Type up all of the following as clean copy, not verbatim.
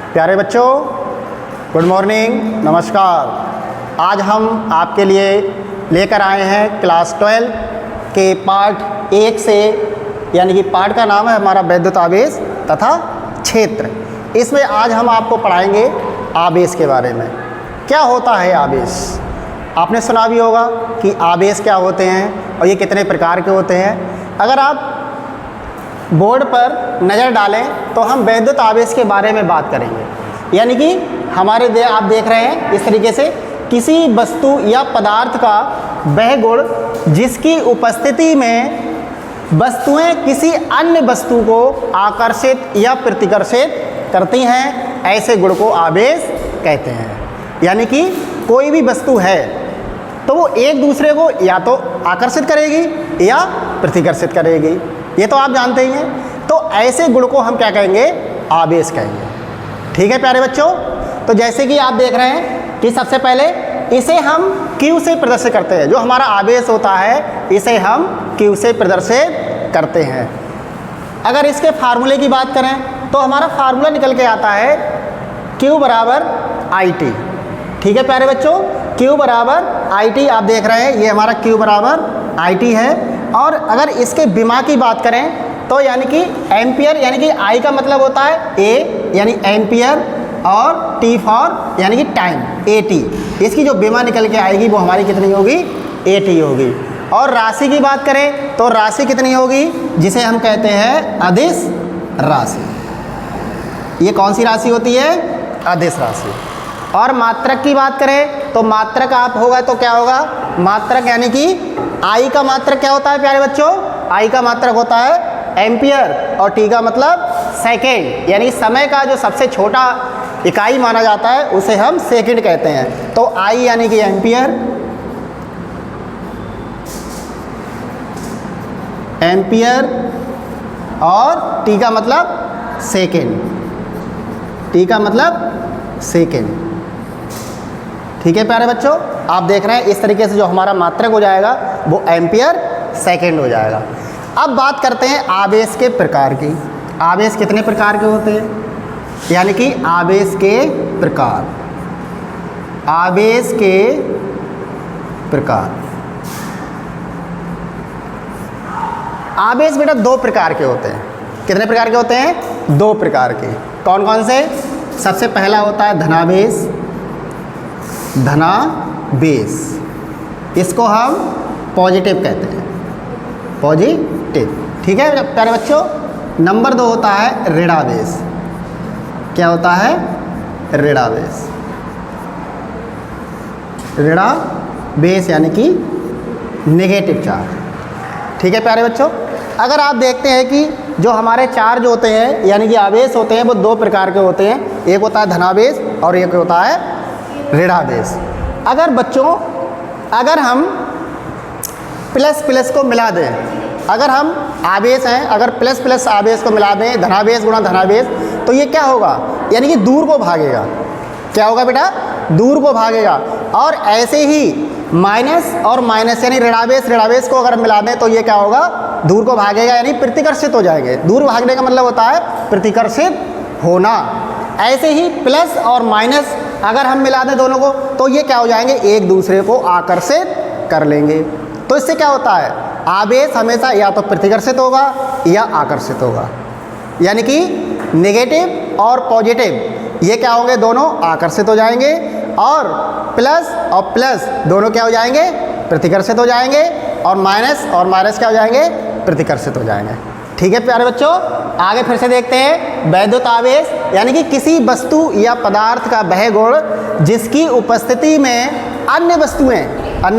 प्यारे बच्चों, good morning, नमस्कार। आज हम आपके लिए लेकर आए हैं क्लास 12 के पार्ट 1 से, यानी कि पार्ट का नाम है हमारा वैद्युत आवेश तथा क्षेत्र। इसमें आज हम आपको पढ़ाएंगे आवेश के बारे में। क्या होता है आवेश? आपने सुना भी होगा कि आवेश क्या होते हैं और ये कितने प्रकार के होते हैं। अगर आप बोर्ड पर नज़र डालें तो हम वैद्युत आवेश के बारे में बात करेंगे, यानी कि आप देख रहे हैं इस तरीके से किसी वस्तु या पदार्थ का वह गुण जिसकी उपस्थिति में वस्तुएं किसी अन्य वस्तु को आकर्षित या प्रतिकर्षित करती हैं, ऐसे गुण को आवेश कहते हैं। यानी कि कोई भी वस्तु है तो वो एक दूसरे को या तो आकर्षित करेगी या प्रतिकर्षित करेगी, ये तो आप जानते ही हैं। तो ऐसे गुण को हम क्या कहेंगे? आवेश कहेंगे। ठीक है प्यारे बच्चों, तो जैसे कि आप देख रहे हैं कि सबसे पहले इसे हम Q से प्रदर्शित करते हैं। जो हमारा आवेश होता है इसे हम Q से प्रदर्शित करते हैं। अगर इसके फार्मूले की बात करें तो हमारा फार्मूला निकल के आता है Q बराबर IT। ठीक है प्यारे बच्चों, Q बराबर IT आप देख रहे हैं, ये हमारा Q बराबर IT है। और अगर इसके विमा की बात करें तो यानी कि एम्पियर, यानी कि I का मतलब होता है A यानी एम्पियर और T फॉर यानी कि टाइम AT। इसकी जो विमा निकल के आएगी वो हमारी कितनी होगी? AT होगी। और राशि की बात करें तो राशि कितनी होगी? जिसे हम कहते हैं अदिश राशि। ये कौन सी राशि होती है? अदिश राशि। और मात्रक की बात करें तो मात्रक आप होगा तो क्या होगा? मात्रक यानी कि I का मात्रक क्या होता है प्यारे बच्चों? I का मात्रक होता है एम्पियर और T का मतलब सेकेंड, यानी समय का जो सबसे छोटा इकाई माना जाता है उसे हम सेकंड कहते हैं। तो I यानी कि एम्पियर, और T का मतलब सेकंड, T का मतलब सेकंड। ठीक है प्यारे बच्चों, आप देख रहे हैं इस तरीके से जो हमारा मात्रक हो जाएगा वो एम्पियर सेकंड हो जाएगा। अब बात करते हैं आवेश के प्रकार की। आवेश कितने प्रकार के होते हैं? यानी कि आवेश के प्रकार। आवेश के प्रकार, आवेश बेटा दो प्रकार के होते हैं। कितने प्रकार के होते हैं? दो प्रकार के। कौन कौन से? सबसे पहला होता है धनावेश। धनावेश, इसको हम पॉजिटिव कहते हैं, पॉजिटिव। ठीक है प्यारे बच्चों। नंबर 2 होता है ऋणावेश। क्या होता है? ऋणावेश। ऋणावेश यानी कि नेगेटिव चार्ज। ठीक है प्यारे बच्चों, अगर आप देखते हैं कि जो हमारे चार्ज होते हैं यानी कि आवेश होते हैं वो दो प्रकार के होते हैं। एक होता है धनावेश और एक होता है ऋणावेश। अगर बच्चों अगर हम प्लस प्लस को मिला दें, अगर हम आवेश हैं, अगर प्लस प्लस आवेश को मिला दें, धनावेश गुणा धनावेश, तो ये क्या होगा? यानी कि दूर को भागेगा। क्या होगा बेटा? दूर को भागेगा। और ऐसे ही माइनस और माइनस यानी ऋणावेश को अगर मिला दें तो ये क्या होगा? दूर को भागेगा, यानी प्रतिकर्षित हो जाएंगे। दूर भागने का मतलब होता है प्रतिकर्षित होना। ऐसे ही प्लस और माइनस अगर हम मिला दें दोनों को तो ये क्या हो जाएंगे? एक दूसरे को आकर्षित कर लेंगे। तो इससे क्या होता है? आवेश हमेशा या तो प्रतिकर्षित होगा या आकर्षित होगा। यानी कि नेगेटिव और पॉजिटिव ये क्या होंगे? दोनों आकर्षित हो जाएंगे। और प्लस दोनों क्या हो जाएंगे? प्रतिकर्षित हो जाएंगे। और माइनस क्या हो जाएंगे? प्रतिकर्षित हो जाएंगे। ठीक है प्यारे बच्चों, आगे फिर से देखते हैं वैद्युत आवेश, यानी कि किसी वस्तु या पदार्थ का वह गुण जिसकी उपस्थिति में अन्य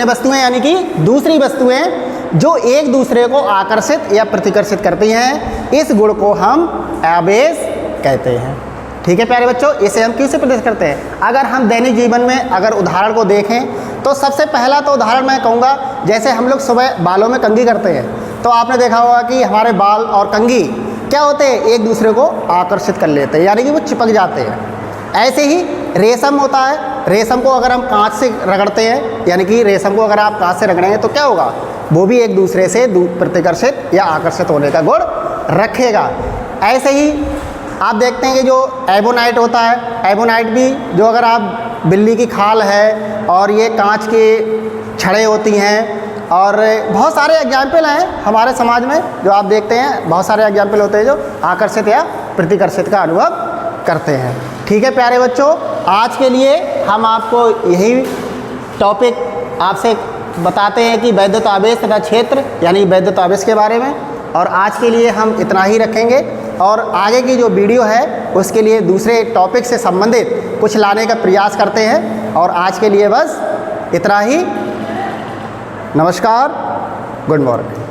वस्तुएं यानी कि दूसरी वस्तुएं जो एक दूसरे को आकर्षित या प्रतिकर्षित करती हैं, इस गुण को हम आवेश कहते हैं। ठीक है प्यारे बच्चों, इसे हम किससे प्रदर्शित करते हैं? अगर हम दैनिक जीवन में अगर उदाहरण को देखें तो सबसे पहला तो उदाहरण मैं कहूँगा, जैसे हम लोग सुबह बालों में कंघी करते हैं तो आपने देखा होगा कि हमारे बाल और कंघी क्या होते हैं? एक दूसरे को आकर्षित कर लेते हैं, यानी कि वो चिपक जाते हैं। ऐसे ही रेशम होता है। रेशम को अगर हम कांच से रगड़ते हैं, यानी कि रेशम को अगर आप कांच से रगड़ेंगे तो क्या होगा? वो भी एक दूसरे से प्रतिकर्षित या आकर्षित होने का गुण रखेगा। ऐसे ही आप देखते हैं कि जो एबोनाइट होता है, एबोनाइट भी जो अगर आप बिल्ली की खाल है और ये कांच के छड़ें होती हैं, और बहुत सारे एग्जाम्पल हैं हमारे समाज में जो आप देखते हैं, बहुत सारे एग्जाम्पल होते हैं जो आकर्षित या प्रतिकर्षित का अनुभव करते हैं। ठीक है प्यारे बच्चों, आज के लिए हम आपको यही टॉपिक आपसे बताते हैं कि वैद्युत आवेश तथा क्षेत्र यानी वैद्युत आवेश के बारे में, और आज के लिए हम इतना ही रखेंगे। और आगे की जो वीडियो है उसके लिए दूसरे टॉपिक से संबंधित कुछ लाने का प्रयास करते हैं। और आज के लिए बस इतना ही। नमस्कार, गुड मॉर्निंग।